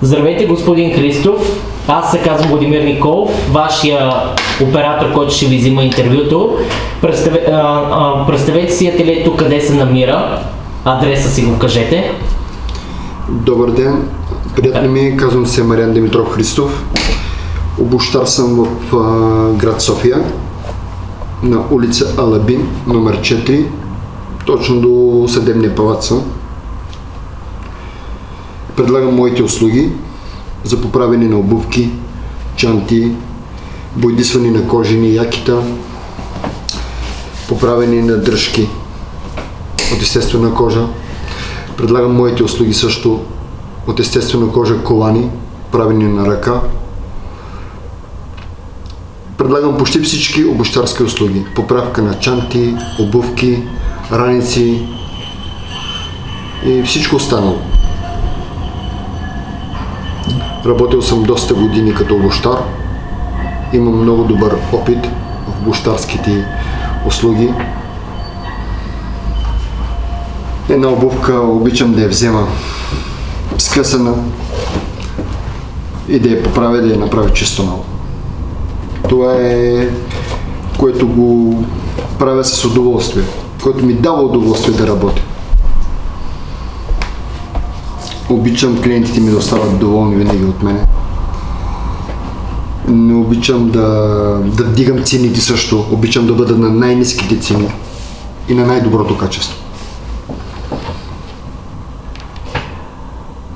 Здравейте, господин Христов. Аз се казвам Владимир Николов, вашия оператор, който ще ви взима интервюто. Представете си ателието къде се намира. Адреса си го кажете. Добър ден, приятно ми, казвам се Мариан Димитров Христов. Обущар съм в град София, на улица Алабин, номер 4, точно до съдебния палат съм. Предлагам моите услуги за поправяне на обувки, чанти, бойдисване на кожени якита, поправяне на дръжки от естествена кожа. Предлагам моите услуги също от естествена кожа, колани, правене на ръка. Предлагам почти всички обущарски услуги. Поправка на чанти, обувки, раници и всичко останало. Работил съм доста години като обущар. Имам много добър опит в обущарските услуги. Една обувка обичам да я взема скъсана и да я поправя, да я направя чисто ново. Това е, което го правя с удоволствие, което ми дава удоволствие да работя. Обичам клиентите ми да остават доволни винаги от мене. Не обичам да вдигам цените също. Обичам да бъда на най-ниските цени и на най-доброто качество.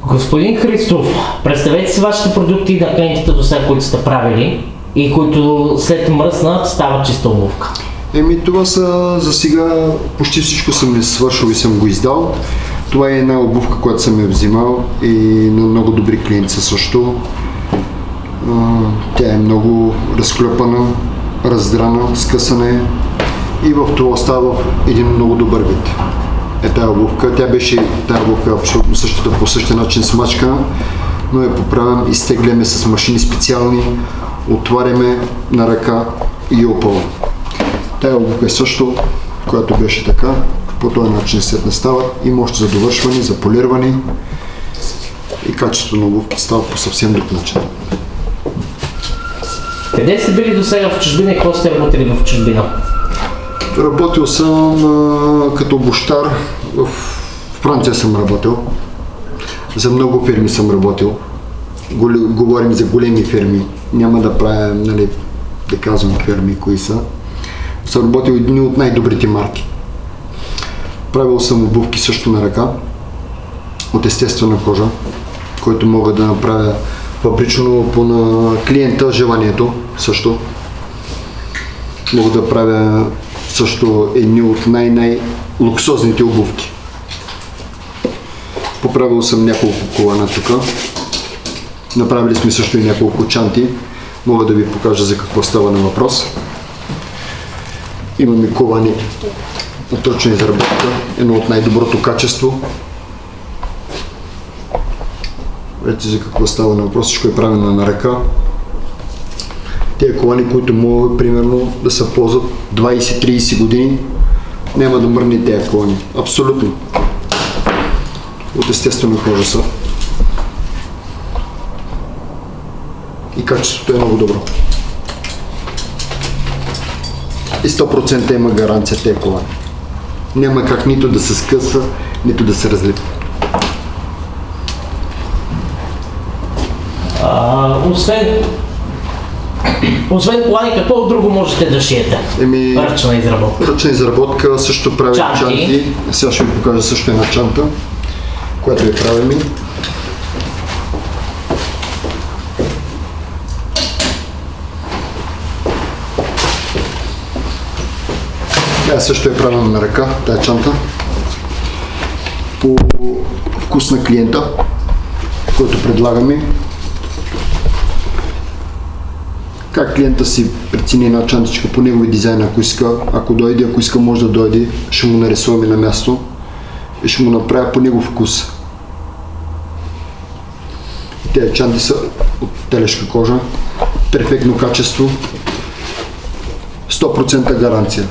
Господин Христов, представете си вашите продукти на клиентите до сега, които сте правили и които след мръснат стават чиста обувка. Това са за сега, почти всичко съм свършил и съм го издал. Това е една обувка, която съм я взимал и на много добри клиенти също. Тя е много разклепана, раздрана, скъсана е и в това остава в един много добър вид. Тая обувка, тая обувка е абсолютно същата, по същия начин смачкана, но я поправям, изтегляме с машини специални, отваряме на ръка и опъвам. Тая обувка е също, която беше така, по този начин след не става. Има още за довършване, за полирване и качеството на обувките става по съвсем друг начин. Къде сте били до сега в чужбина и какво сте работили в чужбина? Работил съм като обущар, в Франция съм работил, за много фирми съм работил. Говорим за големи фирми, няма да правя, да казвам фирми кои са. Съм работил едни от най-добрите марки. Правил съм обувки също на ръка, от естествена кожа, който мога да направя фабрично по на клиента желанието също. Мога да правя също едни от най-луксозните обувки. Поправил съм няколко колана тук. Направили сме също и няколко чанти. Мога да ви покажа за какво става на въпрос. Имаме колани от ръчна изработка, едно от най-доброто качество. Видите за какво става на въпрос, всичко е правено на ръка. Тези колани, които могат примерно да се ползват 20-30 години, няма да мръдне тези колани. Абсолютно. От естествена кожа са. И качеството е много добро. И 100% има гаранция тези колани. Няма как нито да се скъса, нито да се разлепи. Освен колани, какво друго можете да шиете? Ръчна изработка. Ръчна изработка, също правим чанти. Сега ще ви покажа също една чанта, която я правим. Тя също е правена на ръка, тая чанта. По вкус на клиента, който предлагаме. Как клиента си прецени една чантичка по негови дизайн, ако иска, може да дойде, ще му нарисуваме на място и ще му направя по негов вкус. Тези чанти са от телешка кожа, перфектно качество, 100% гаранция.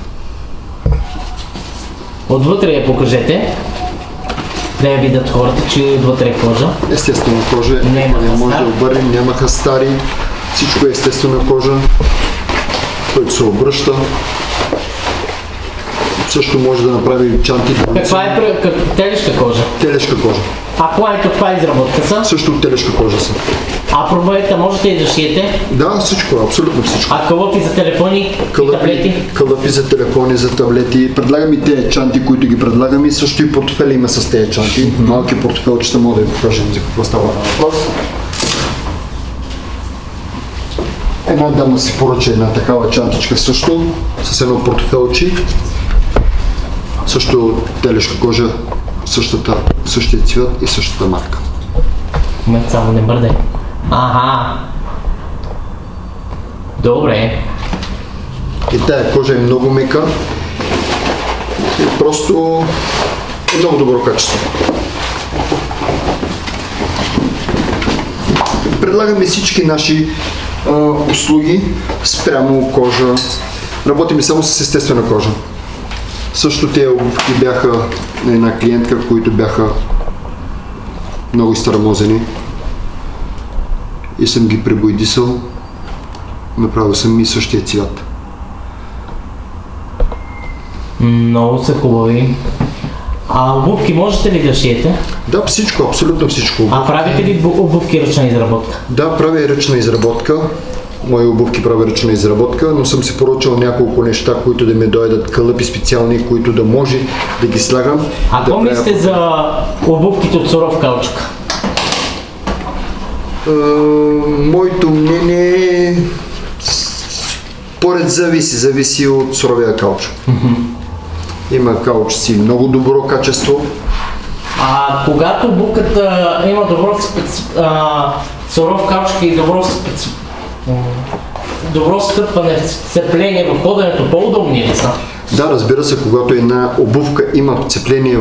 Отвътре я покажете. да я видят хората, че е вътре кожа. Естествена кожа, не може да обърнем, няма хастари, всичко е естествена кожа, който се обръща. Също може да направи чанти. Каква е телешка кожа? Телешка кожа. А каква изработка са? Също от телешка кожа са. А пробойта можете ли да шиете? Да, всичко, абсолютно всичко. А кълъпи за телефони и таблети? Кълъпи за телефони, за таблети. Предлагам и тези чанти, които ги предлагаме. Също и портфели има с тези чанти. Малки портфелчета, мога да ви покажем за какво става на въпрос. Една дама си поръча една такава чантичка също, с едно портфелче. Също телешка кожа, същия цвят и същата марка. Момент, само не бърдай. Ага. Добре. И тая кожа е много мека и просто е много добро качество. Предлагаме всички наши услуги спрямо кожа. Работим само с естествена кожа. Също тези обувки бяха на една клиентка, които бяха много изтърмозени и съм ги пребоядисал. Направил съм и същия цвят. Много са хубави. А обувки можете ли да шиете? Да, всичко, абсолютно всичко. А правите ли обувки ръчна изработка? Да, правя и ръчна изработка. Мои обувки правя ръчна изработка, но съм си поръчал няколко неща, които да ми дойдат кълъпи специални, които да може да ги слагам. А какво мислите за обувките от суров каучук? Моето мнение е зависи от суровия каучук. Има каучуци много добро качество. А когато обувката има добро суров каучук и добро стъпване, сцепление в ходенето, по-удобни ли са? Да, разбира се, когато една обувка има сцепление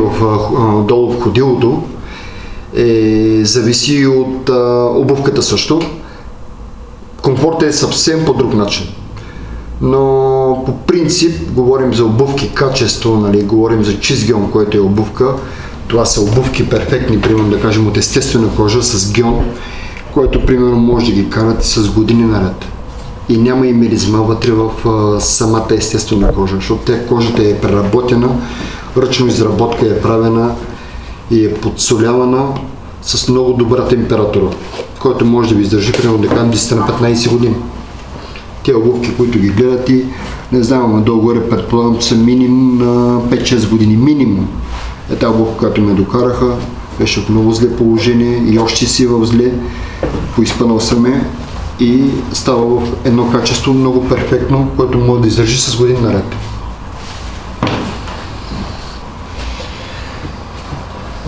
долу в ходилото, зависи от обувката също. Комфортът е съвсем по друг начин. Но по принцип говорим за обувки качество, нали, говорим за чист гьон, който е обувка. Това са обувки перфектни, примерно да кажем от естествена кожа с гьон, който примерно може да ги карате с години наред. И няма и миризма вътре в самата естествена кожа, защото кожата е преработена, ръчно изработка е правена и е подсолявана с много добра температура, който може да ви издържи примерно да кажем 10 на 15 години. Те обувки, които ги гледате, не знам, ама долу-горе предполагам, че са минимум на 5-6 години. Минимум. Тази обувка, която ме докараха, беше в много зле положение и още си в зле. Поизпънал съм я и става в едно качество много перфектно, което може да издържи с години наред.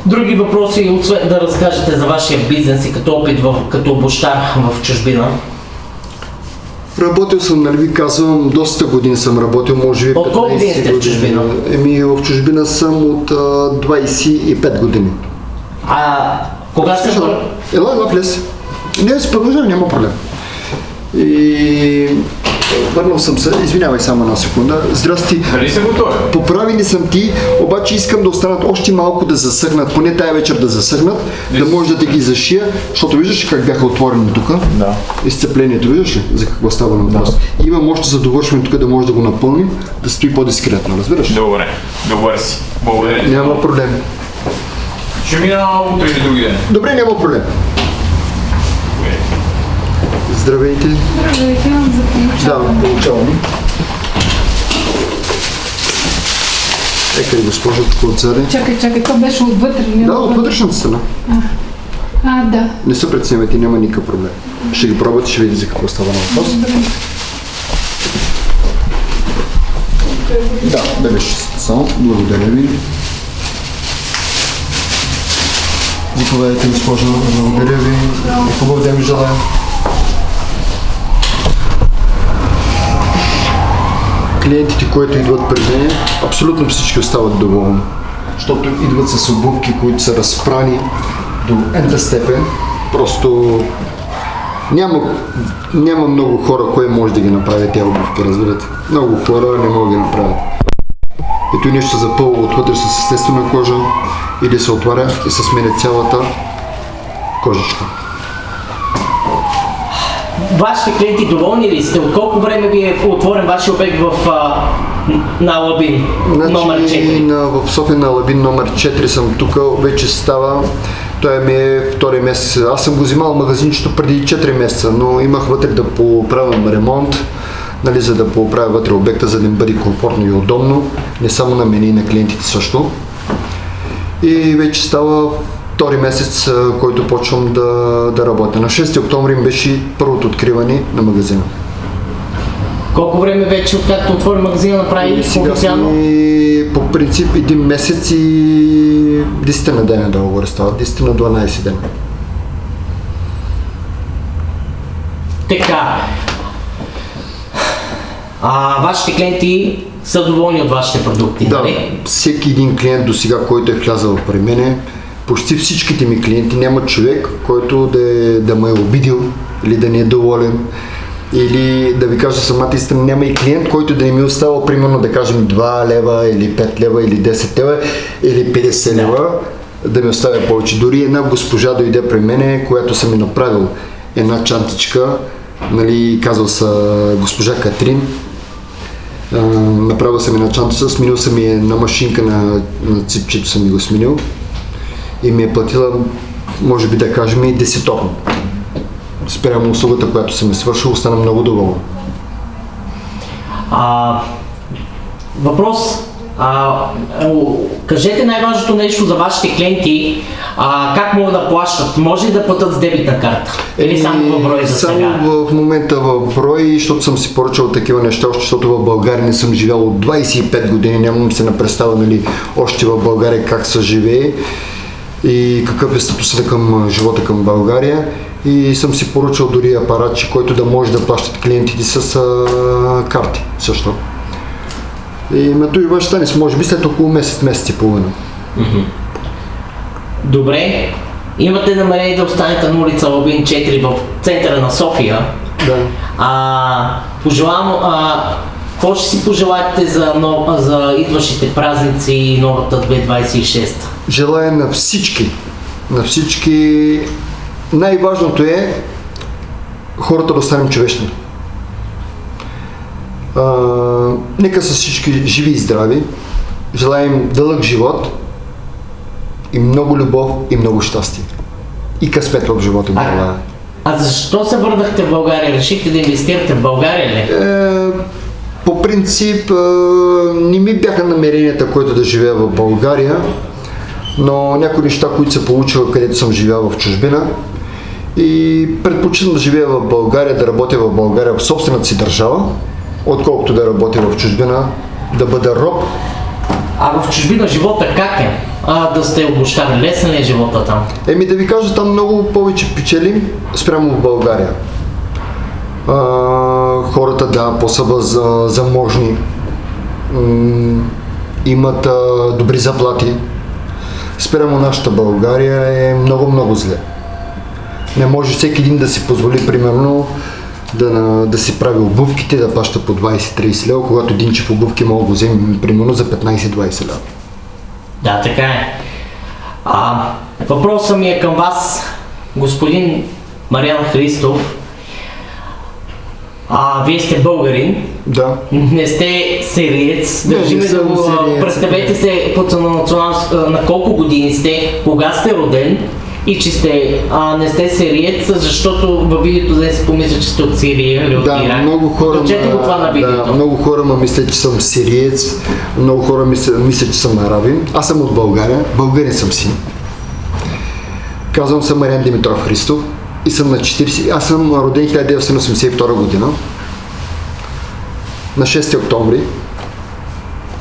Други въпроси, освен да разкажете за вашия бизнес и като опит като обущар в чужбина? Работил съм, нали ви казвам, доста години съм работил, може би 15 години. От колко години сте в чужбина? В чужбина съм от 25 години. А кога сте... Ела, влез. Не, се продължавам, няма проблем. И върнал съм се, извинявай само една секунда. Здрасти. Дали са готови? Поправени съм ти, обаче искам да останат още малко да засъхнат, поне тая вечер да засъхнат, да може да ги зашия, защото виждаш как бяха отворени тук. Да. Изцеплението, виждаш ли за какво става на въпрос? Да. Имам още за довършване тук да може да го напълним, да стои по-дискретно, разбираш? Добре си. Благодаря. Няма проблем. Ще мина утре или други ден. Добре, няма проблем. Здравейте. Здравейте, имам за получаване. Да, получаваме. Екай, госпожо, тук отзаде. Чакай, то беше отвътре. Да, от вътрешната страна. Да. Не се преценявайте, няма никакъв проблем. Ще ги пробвате, ще видите за какво става на въпрос. Да беше само. Благодаря ви. Заповядайте, госпожо. Благодаря ви. Хубав ден ви желая. Клиентите, които идват при мен, абсолютно всички остават доволни, защото идват с обувки, които са разпрани до ента степен. Просто няма много хора, кой може да ги направи тези обувки, разбирате. Много хора не могат да ги направят. И той нещо се запълва отвътре с естествена кожа или се отваря и се сменя цялата кожичка. Вашите клиенти доволни ли сте? От колко време ви е отворен вашия обект на Алабин номер 4? В София на Алабин номер 4 съм тук, вече става, той ми е втори месец. Аз съм го взимал магазинчето преди 4 месеца, но имах вътре да поправям ремонт, нали, за да поправя вътре обекта, за да им бъде комфортно и удобно, не само на мен и на клиентите също. И вече става втори месец, който почвам да работя. На 6 октомври ми беше първото откриване на магазина. Колко време вече, откакто отвори магазина, направи Сега официално? сме по принцип 1 месец и 10 на дена да говоря става, 10 на 12 дена. Така. Вашите клиенти са доволни от вашите продукти, Да, нали? всеки един клиент до сега, който е влязъл при мене, почти всичките ми клиенти, няма човек, който да ме е обидил или да не е доволен. Или да ви кажа самата истина, няма и клиент, който да не ми остава примерно да кажем 2 лева или 5 лева или 10 лева или 50 лева да ми оставя повече. Дори една госпожа дойде при мене, която съм ми направил една чантичка, нали, казал са госпожа Катрин. Направил съм една чантичка, сменил съм и на машинка на ципчето съм ми го сменил и ми е платила, може би да кажем, и 10-топно. Спрямо услугата, която съм свършил, остана много доволен. Въпрос. Кажете най-важното нещо за вашите клиенти. Как могат да плащат? Може ли да платят с дебитна карта? Или само в брой за сега? Само в момента в брой, защото съм си поръчал такива неща, защото в България не съм живял от 25 години. Нямам се на представа, нали, още в България как се живее и какъв е статусът към живота към България. И съм си поръчал дори апаратче, който да може да плащат клиентите с карти също. И мето и ще стане, може би след около месец и половина. Добре. Имате намерение да останете на улица Алабин 4 в центъра на София. Да. Пожелавам, какво ще си пожелаете за идващите празници и новата 2026? Желая на всички, най-важното е хората да останем човечни. Нека са всички живи и здрави, желаем дълъг живот и много любов и много щастие. И късмет в живота ми. Защо се върнахте в България? Решихте да инвестирате в България ли? По принцип не ми бяха намеренията, които да живея в България, но някои неща, които се получила, където съм живял в чужбина, и предпочитам да живея в България, да работя в България в собствената си държава, отколкото да работя в чужбина, да бъда роб. В чужбина живота как е? Да сте обощар, лесен ли е живота там? Да ви кажа, там много повече печели спрямо в България. Хората, да, по-са заможни, имат добри заплати. Спрямо нашата България е много зле. Не може всеки един да си позволи, примерно, да си прави обувките, да плаща по 20-30 лева, когато един чиф обувки мога да го вземе, примерно, за 15-20 лева. Да, така е. Въпросът ми е към вас, господин Мариан Христов. Вие сте българин. Да. Не сте сириец. Държиме да го представете се на колко години сте, кога сте роден и че не сте сириец, защото във видеото днес си помисля, че сте от Сирия или от Ирак. Много хора, го това на видеото. Много хора мислят, че съм сириец, много хора мислят, че съм арабин. Аз съм от България, българин съм си. Казвам се Мариан Димитров Христов и съм на 40. Аз съм роден 1982 година, на 6 октомври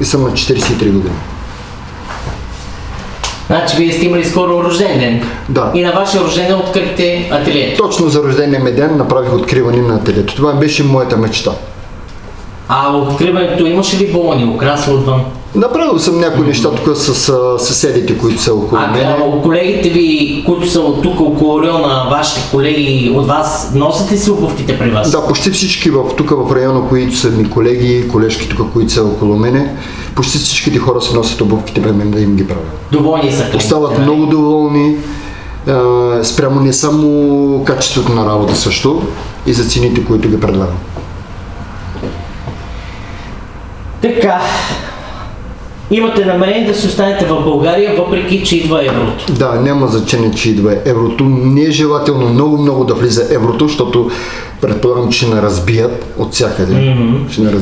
и съм на 43 години. Значи вие сте имали скоро рожден ден. Да. И на вашия рожден ден открихте ателието. Точно за рождения ми ден направих откриване на ателието. Това беше моята мечта. Откриването имаше ли балони, украса отвън? Направил съм някои неща тук с съседите, които са около мене. Колегите ви, които са от тук около района, вашите колеги от вас, носят ли си обувките при вас? Да, почти всички тук в района, които са ми колеги, колежки тук, които са около мене, почти всичките хора се носят обувките при мен да им ги правя. Доволни са. Остават много доволни, спрямо не само качеството на работа също, и за цените, които ги предлагам. Така, имате намерение да си останете в България, въпреки че идва еврото? Да, няма значение, че идва еврото. Не е желателно много да влиза еврото, защото предполагам, че не разбият от всякъде.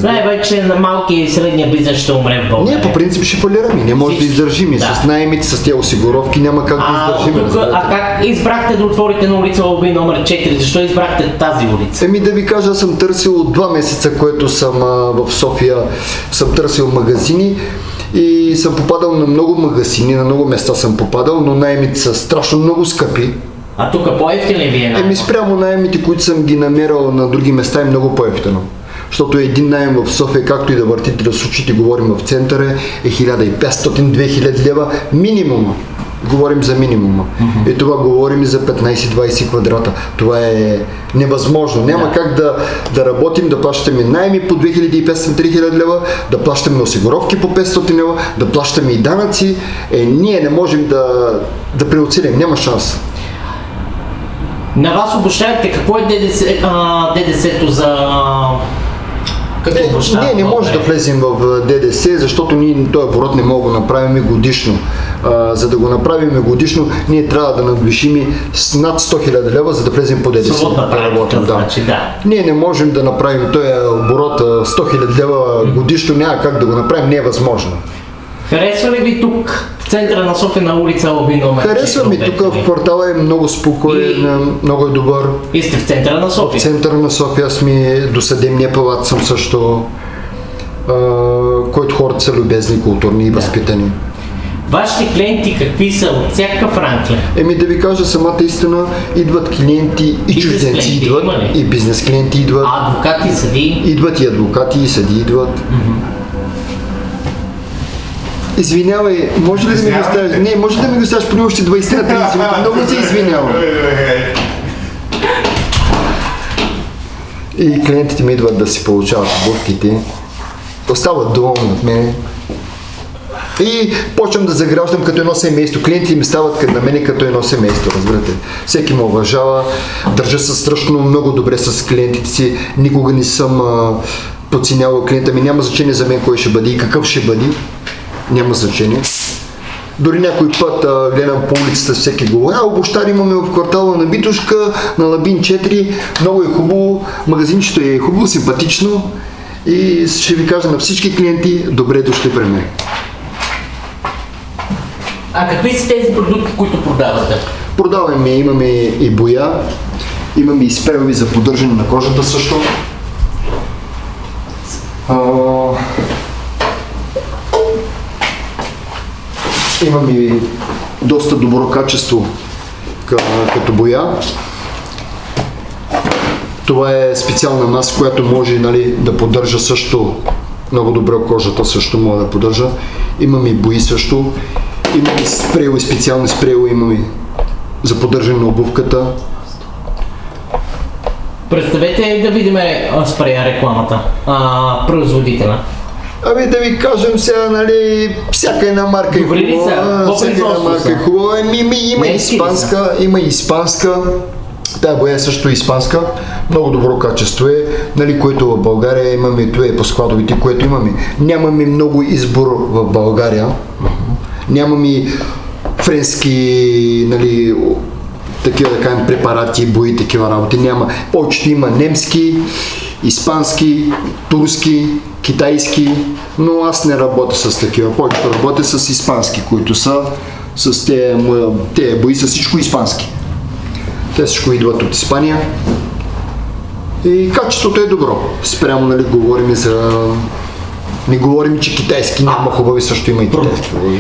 Най-вече на малкия и средния бизнес ще умре в България. Ние по принцип ще фалираме, не може да издържим. Да. С наемите, с тези осигуровки няма как да издържим. А как избрахте да отворите на улица Лоби номер 4? Защо избрахте тази улица? Да ви кажа, аз съм търсил от 2 месеца, което съм в София, съм търсил магазини. И съм попадал на много магазини, на много места съм попадал, но наемите са страшно много скъпи. А тук по-евтин ли ви е наемът? Спрямо наемите, които съм ги намерил на други места, е много по-евтино. Защото един наем в София, както и да въртите да случите, говорим в центъра, е 1500-2000 лева минимума. Говорим за минимума. И това говорим и за 15-20 квадрата. Това е невъзможно. Няма как да работим, да плащаме найми по 2500-3000 лева, да плащаме осигуровки по 500 лева, да плащаме и данъци. Ние не можем да преоцелим. Няма шанс. На вас обещавате какво е ДДС-то за... Ние не можем да влезем в ДДС, защото ние този оборот не мога да направим годишно. За да го направим годишно, ние трябва да надвишим с над 100 000 лева, за да влезем по ДДС. Ние не можем да направим този оборот 100 000 лева годишно, няма как да го направим, не е възможно. Харесва ли ви тук, в центъра на София, на улица Лоби номер 4? Харесва ми тук, в квартала е много спокоен, много е добър. И сте в центъра на София? В центъра на София сме, до съдебния палат съм също, който хората са любезни, културни и възпитани. Вашите клиенти какви са? От всякакъв ранг ли? Да ви кажа самата истина, идват клиенти и чужденци идват, и бизнес клиенти идват. А адвокати и съдии? Идват и адвокати и съдии идват. Извинявай, може ли да ми го оставиш? Не, може да ми го оставиш поне още 20-30 минути. Много се извинявам. И клиентите ми идват да си получават обувките. Остават доволни от мен. И почвам да заграждам като едно семейство. Клиентите ми стават на мене като едно семейство, разбирате. Всеки ме уважава, държа се страшно много добре с клиентите си. Никога не съм подценявал клиента ми. Няма значение за мен кой ще бъде и какъв ще бъде. Няма значение. Дори някой път гледам по улицата, всеки говори, обощар имаме в квартала на Битушка, на Лабин 4, много е хубаво, магазинчето е хубаво, симпатично и ще ви кажа на всички клиенти, добре дошли при мен. А какви са тези продукти, които продавате? Продаваме, имаме и боя, имаме и спреви за поддържане на кожата също. Имаме и доста добро качество като боя. Това е специална маса, която може да поддържа също много добре кожата, също може да поддържа. Имаме и бои също. Имаме спрео и специални спрео имаме за поддържане на обувката. Представете да видим спрея рекламата, производителя. Да ви кажем сега, всяка една марка е хубава. Всяка една марка е хубава. Има испанска. Тая боя е също испанска. Много добро качество е, което в България имаме, това е по складовите, което имаме. Нямаме много избор в България. Нямаме френски, такива да кажем препарати, бои, такива работи. Няма. Повечето има немски, испански, турски, китайски, но аз не работя с такива. Повечето работя с испански, които са с тези бои, са всичко испански. Те всичко идват от Испания. И качеството е добро. Спрямо, говорим за... Не говорим, че китайски няма хубави, също има и китайски хубави.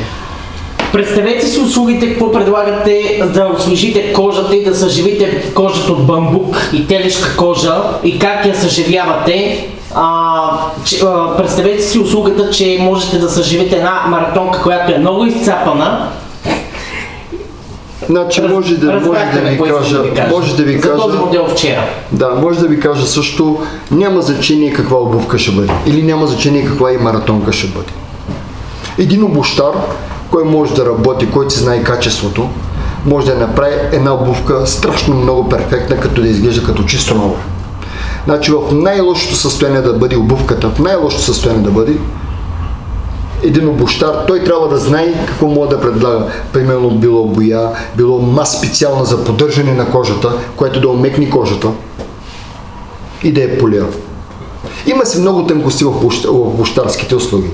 Представете си услугите, какво предлагате да освежите кожата и да съживите кожата от бамбук и телешка кожа и как я съживявате Представете си услугата, че можете да съживите една маратонка, която е много изцапана. Значи може да ви кажа, за този модел вчера. Да, може да ви кажа също, няма значение каква обувка ще бъде или няма значение каква и маратонка ще бъде. Един обущар, който може да работи, който си знае качеството, може да направи една обувка страшно много перфектна, като да изглежда като чисто нова. Значи в най-лошото състояние да бъде обувката, в най-лошото състояние да бъде един обущар, той трябва да знае какво може да предлага. Примерно било боя, било маса специална за поддържане на кожата, което да омекне кожата и да я полира. Има си много тънкости в обущарските услуги.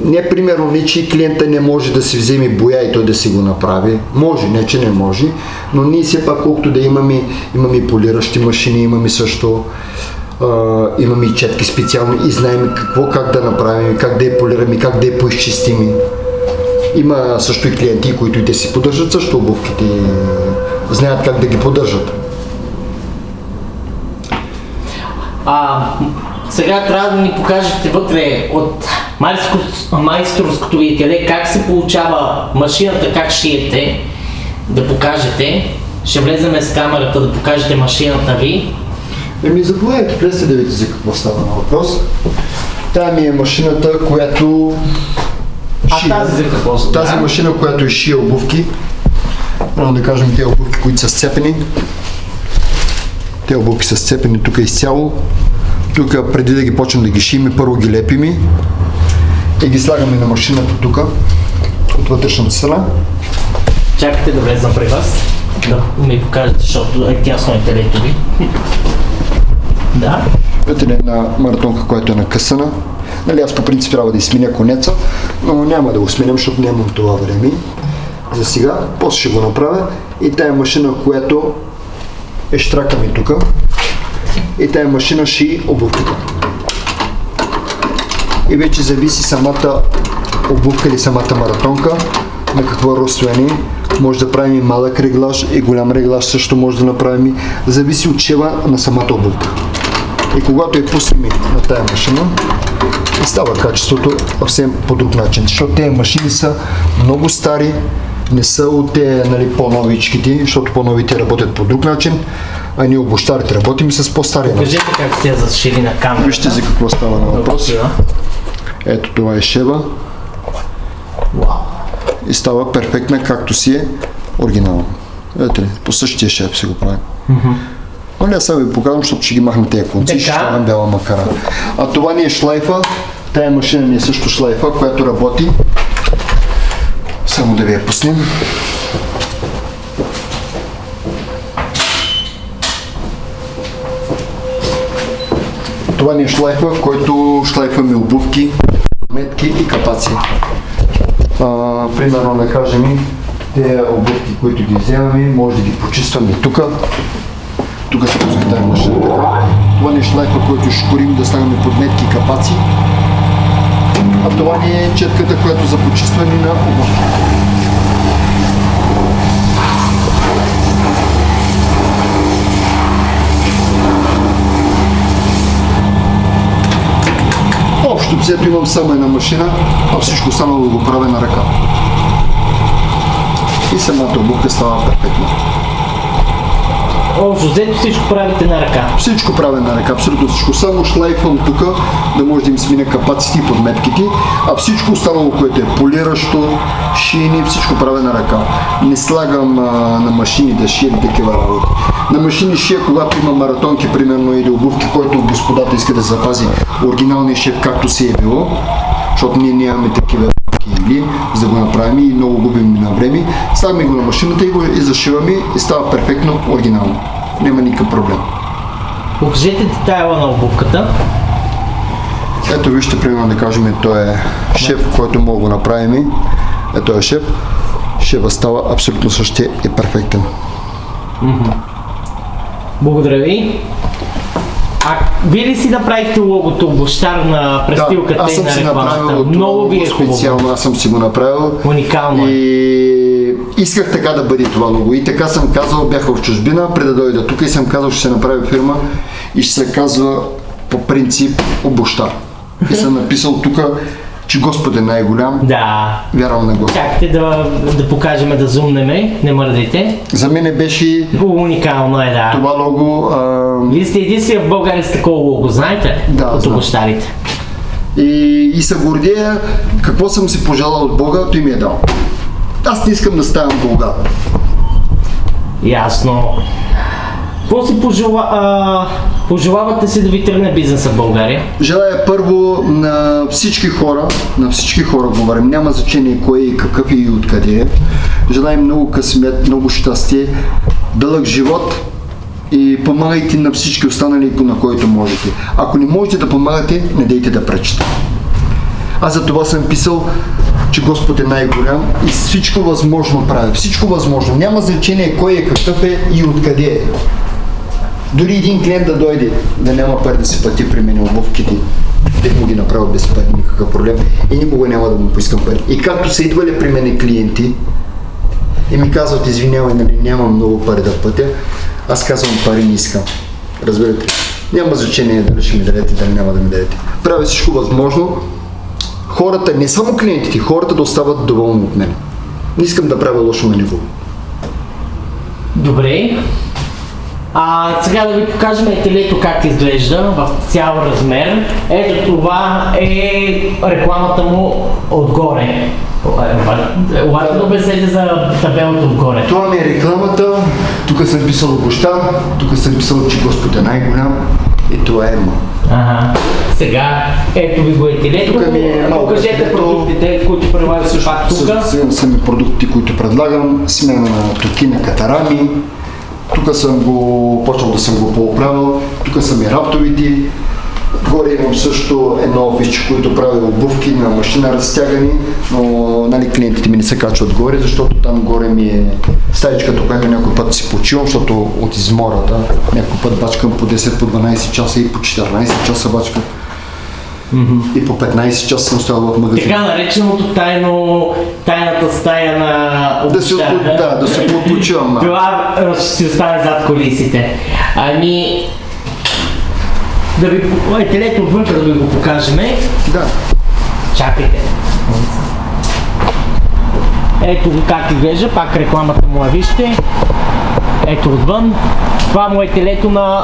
Не примерно не, че клиента не може да си вземе боя и той да си го направи. Може, не че не може, но ние все пак колкото да имаме полиращи машини, имаме също имаме и четки специално и знаем как да направим, как да я полираме, как да я поизчистим. Има също и клиенти, които и те си поддържат също обувките, знаят как да ги поддържат. Сега трябва да ни покажете вътре от майсторското ви ателие как се получава машината, как шиете, да покажете. Ще влеземе с камерата да покажете машината ви. Заповядайте, влезте да видите за какво става на въпрос. Тая ми е машината, която шие. Тази за какво става? Тази машина, която и шие обувки. Трябва да кажем тези обувки, които са сцепени. Те обувки са сцепени тук изцяло. Тук преди да ги почнем да ги шием, първо ги лепим и ги слагаме на машината тук, от вътрешната страна. Чакайте да влезам при вас, да ми покажете, защото е тясно ателието ви. Да. Ето е една маратонка, която е накъсана. Нали, аз по принцип трябва да изсменя конеца, но няма да го сменям, защото нямам това време. За сега, после ще го направя и тая машина, която е штракаме тук. И тая машина шие обувките. И вече зависи самата обувка или самата маратонка на какво разстояние. Може да правим и малък реглаж и голям реглаж също може да направим. Зависи от шева на самата обувка. И когато я пуснем на тая машина, и става качеството съвсем по друг начин. Защото тези машини са много стари, не са от тези по-новичките, защото по-новите работят по друг начин, а ние обущарите работим с по-стария начин. Кажете как сте зашили на камерата. Вижте за какво става на въпрос. Ето това е шева. И става перфектна, както си е оригинално. Ето ли, по същия шеп си го правим. Но аз сега ви показвам, защото ще ги махна тези конци и ще ставам бяла макара. А това ни е шлайфа, тая машина ни е също шлайфа, която работи. Само да ви я пуснем. Това ни е шлайфа, който шлайфаме обувки, метки и капаци. Примерно да кажем, тези обувки, които ги вземаме, може да ги почистваме тук. Тук се пуска тази машина. Това ни е шлайфа, който шкурим да слагаме подметки и капаци. А това ни е четката, която за почистване на обувки. Общо взето имам само една машина, а всичко останало го правя на ръка. И самата обувка става перфектна. Общо взето всичко правите на ръка? Всичко правя на ръка, абсолютно всичко. Само шлайфвам тук, да може да им смина капаците и подметките, а всичко останало, което е полиращо, шини, всичко правя на ръка. Не слагам на машини да шия такива работи. На машини шия, когато има маратонки, примерно, или обувки, който господата иска да запази оригиналния шеф, както си е било, защото ние нямаме такива или за да го направим и много губим на време. Слагаме го на машината и го зашиваме и става перфектно оригинално. Няма никакъв проблем. Покажете детайла на обувката. Ето вижте, примерно да кажем, той е шеф, който мога да го направим. Ето е шеф. Шефът става абсолютно същия и перфектен. Благодаря ви. А вие ли си направихте логото обущар на престилката и на рекламата? Много ви е хубаво. Специално, аз съм си го направил. Уникално е. И исках така да бъде това лого. И така съм казал, бях в чужбина, преди да дойда тук и съм казал, ще се направи фирма и ще се казва по принцип обощар. И съм написал тук, че Господ е най-голям. Да. Вярвам на Господ. Чакайте да покажем, да зумнеме, не мърдайте. За мен беше Уникално е, да. това лого. Вие сте единствения в България с такова лого, знаете? Да, от знам. обощарите. И се гордея какво съм си пожелал от Бога, той ми е дал. Аз не искам да ставам Бога. Ясно. Какво си пожелавате си да ви тръгне бизнеса в България? Желая първо на всички хора говорим, няма значение кой и какъв и откъде е. Желая много късмет, много щастие, дълъг живот и помагайте на всички останали, на които можете. Ако не можете да помагате, не дейте да пречите. Аз за това съм писал, че Господ е най-голям и всичко възможно прави. Всичко възможно. Няма значение кой е, какъв е и откъде е. Дори един клиент да дойде, да няма пари да си плати при мен обувките, бих му ги направил без пари, никакъв проблем и никога няма да му поискам пари. И както са идвали при мен клиенти и ми казват, извинявай, нали, нямам много пари да платя, аз казвам, пари не искам. Разбирате ли? Няма значение дали ще ми дадете, дали няма да ми дадете. Правя всичко възможно. Хората, не само клиентите, хората да остават доволни от мен. Не искам да правя лошо на него. Добре. Сега да ви покажем етелето как изглежда в цял размер. Ето това е рекламата му отгоре. Обаче да обясните за табелата отгоре. Това ми е рекламата, тук съм писал обощар, тук съм писал, че Господ е най-голям и това е ма. Сега, ето ви го етелето. Тук ми е малко покажете етелето. продуктите, които предлагате пак тук. Са ми продуктите, които предлагам, смена на токи, на катарами. Тук съм го почнал да съм го пооправил, тук са ми раптовите. Горе имам също едно офисче, което прави обувки на машина разтягани, но нали, клиентите ми не се качват горе, защото там горе ми е стаичката, която някой път си почивам, защото от измората някой път бачкам по 10, по 12 часа и по 14 часа бачкам. И по 15 часа съм стоял в магазин. Така нареченото тайната стая на Да се почивам. Това ще си остане зад колисите. Етелето отвън да ви го покажем. Да. Чакайте. Ето го как изглежда, пак рекламата му я вижте. Ето отвън. Това му е телето на...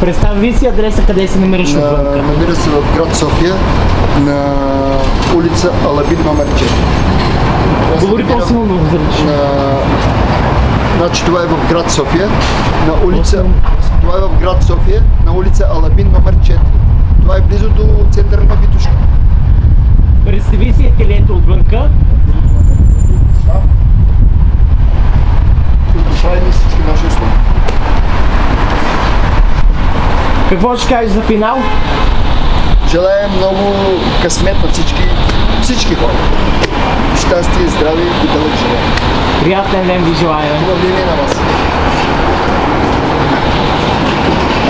Представи си адреса, къде се намираш отвън. Намира се в град София, на улица Алабин номер 4. Говори по-силно, различно. Значи това е в град София, на улица... Това е в град София, на улица Алабин номер 4. Това е близо до центъра на Витушка. Представи си телето отвънка. Правим всички наши услуги. Какво ще кажеш за финал? Желая много късмет на всички хора. Щастие, здраве и дълъг живот. Приятен ден ви желая. Добър ден на вас.